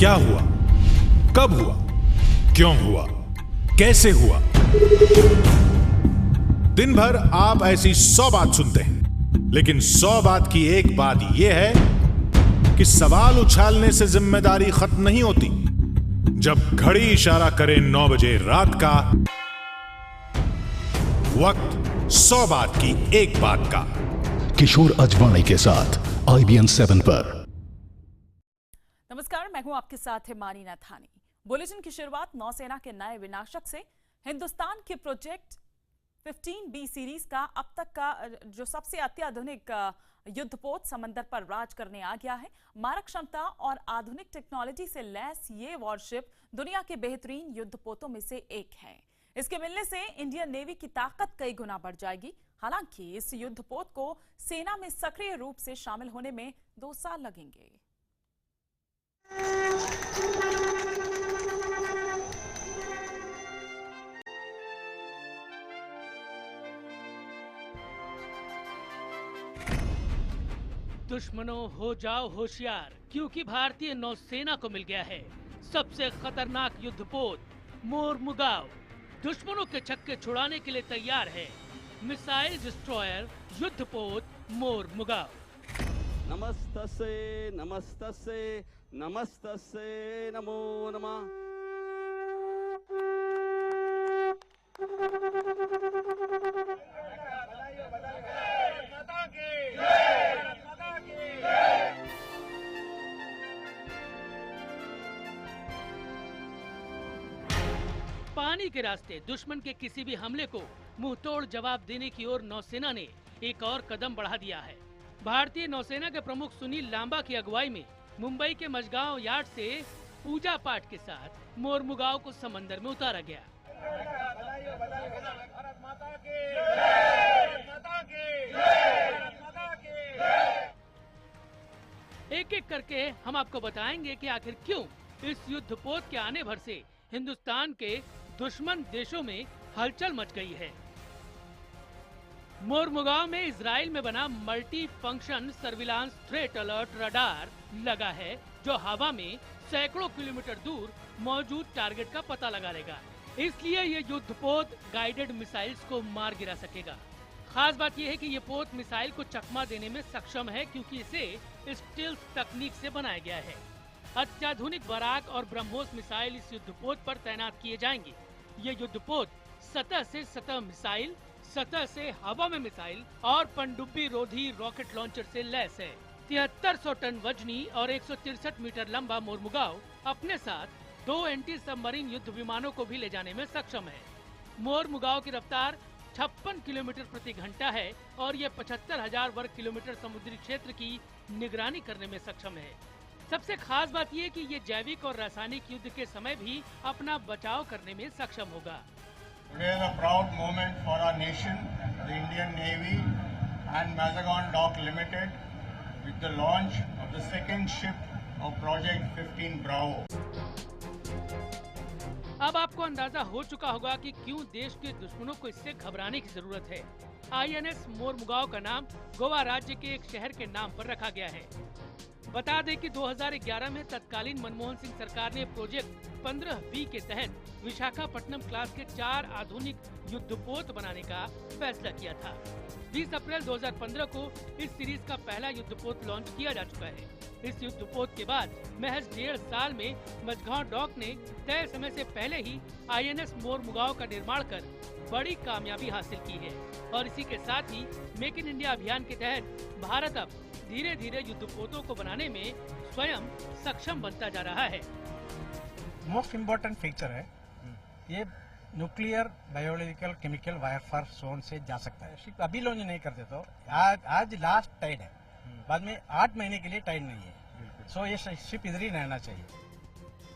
क्या हुआ, कब हुआ, क्यों हुआ, कैसे हुआ। दिन भर आप ऐसी 100 बात सुनते हैं, लेकिन 100 बात की एक बात यह है कि सवाल उछालने से जिम्मेदारी खत्म नहीं होती। जब घड़ी इशारा करे 9 बजे रात का, वक्त 100 बात की एक बात का। किशोर अजवाणी के साथ IBN 7 पर। नमस्कार, मैं हूं आपके साथ हिमानी नाथानी। बुलेटिन की शुरुआत नौसेना के नए विनाशक से। हिंदुस्तान के प्रोजेक्ट 15B सीरीज का अब तक का जो सबसे अत्याधुनिक युद्धपोत समंदर पर राज करने आ गया है। मारक क्षमता और आधुनिक टेक्नोलॉजी से लैस ये वॉरशिप दुनिया के बेहतरीन युद्धपोतों में से एक है। इसके मिलने से इंडियन नेवी की ताकत कई गुना बढ़ जाएगी। हालांकि इस युद्धपोत को सेना में सक्रिय रूप से शामिल होने में 2 साल लगेंगे। दुश्मनों हो जाओ होशियार, क्योंकि भारतीय नौसेना को मिल गया है सबसे खतरनाक युद्धपोत मोरमुगाव। दुश्मनों के छक्के छुड़ाने के लिए तैयार है मिसाइल डिस्ट्रॉयर युद्धपोत मोरमुगाव। नमस्तस्से नमस्तस्से नमस्तस्से नमो नमः। पानी के रास्ते दुश्मन के किसी भी हमले को मुंहतोड़ जवाब देने की ओर नौसेना ने एक और कदम बढ़ा दिया है। भारतीय नौसेना के प्रमुख सुनील लांबा की अगुवाई में मुंबई के मझगांव यार्ड से पूजा पाठ के साथ मोरमुगाव को समंदर में उतारा गया। एक एक करके हम आपको बताएंगे कि आखिर क्यों इस युद्धपोत के आने भर से हिंदुस्तान के दुश्मन देशों में हलचल मच गई है। मोरमुगाव में इजराइल में बना multi function surveillance threat alert radar लगा है, जो हवा में सैकड़ों किलोमीटर दूर मौजूद टारगेट का पता लगा लेगा। इसलिए ये युद्धपोत गाइडेड मिसाइल्स को मार गिरा सकेगा। खास बात यह है कि ये पोत मिसाइल को चकमा देने में सक्षम है, क्योंकि इसे स्टील्थ तकनीक से बनाया गया है। अत्याधुनिक बराक और ब्रह्मोस मिसाइल इस युद्धपोत पर तैनात किए जाएंगे। ये युद्धपोत सतह से सतह मिसाइल, सतह से हवा में मिसाइल और पनडुब्बी रोधी रॉकेट लॉन्चर से लैस है। 7300 टन वजनी और 163 मीटर लंबा मोरमुगाव अपने साथ 2 एंटी सबमरीन युद्ध विमानों को भी ले जाने में सक्षम है। मोरमुगाव की रफ्तार 56 किलोमीटर प्रति घंटा है और ये 75,000 वर्ग किलोमीटर समुद्री क्षेत्र की निगरानी करने में सक्षम है। सबसे खास बात यह कि ये जैविक और रासायनिक युद्ध के समय भी अपना बचाव करने में सक्षम होगा। Today is a proud moment for our nation, the Indian Navy and Mazagon Dock Limited, with the launch of the second ship of Project 15 Bravo. अब आपको अंदाजा हो चुका होगा कि क्यों देश के दुश्मनों को इससे घबराने की जरूरत है। INS मोरमुगाव का नाम गोवा राज्य के एक शहर के नाम पर रखा गया है। बता दें कि 2011 में तत्कालीन मनमोहन सिंह सरकार ने प्रोजेक्ट 15B के तहत विशाखापट्टनम क्लास के 4 आधुनिक युद्धपोत बनाने का फैसला किया था। 20 अप्रैल 2015 को इस सीरीज का पहला युद्धपोत लॉन्च किया जा चुका है। इस युद्धपोत के बाद महज 1.5 साल में मझगांव डॉक ने तय समय से पहले ही INS मोरमुगाव का निर्माण कर बड़ी कामयाबी हासिल की है। और इसी के साथ ही मेक इन इंडिया अभियान के तहत भारत अब धीरे धीरे युद्धपोतों को बनाने में स्वयं सक्षम बनता जा रहा है। मोस्ट इम्पोर्टेंट फीचर है ये nuclear biological chemical warfare zone से जा सकता है। शिप अभी लॉन्च नहीं करते तो आज लास्ट टाइड है, बाद में 8 महीने के लिए टाइड नहीं है। सो ये शिप इधर ही रहना चाहिए।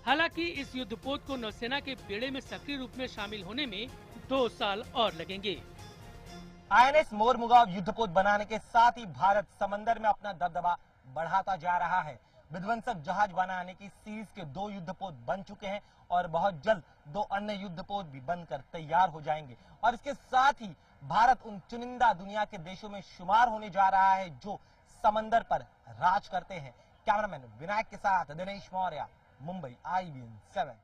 हालांकि इस युद्धपोत को नौसेना के बेड़े में सक्रिय रूप में शामिल होने में 2 साल और लगेंगे। INS मोरमुगाव युद्धपोत बनाने के साथ ही भारत समंदर में अपना दबदबा बढ़ाता जा रहा है। विध्वंसक जहाज बनाने की सीरीज के 2 युद्धपोत बन चुके हैं और बहुत जल्द 2 अन्य युद्धपोत भी बनकर तैयार हो जाएंगे। और इसके साथ ही भारत उन चुनिंदा दुनिया के देशों में शुमार होने जा रहा है जो समंदर पर राज करते हैं। कैमरामैन विनायक के साथ दिनेश मौर्य, मुंबई, IBN 7।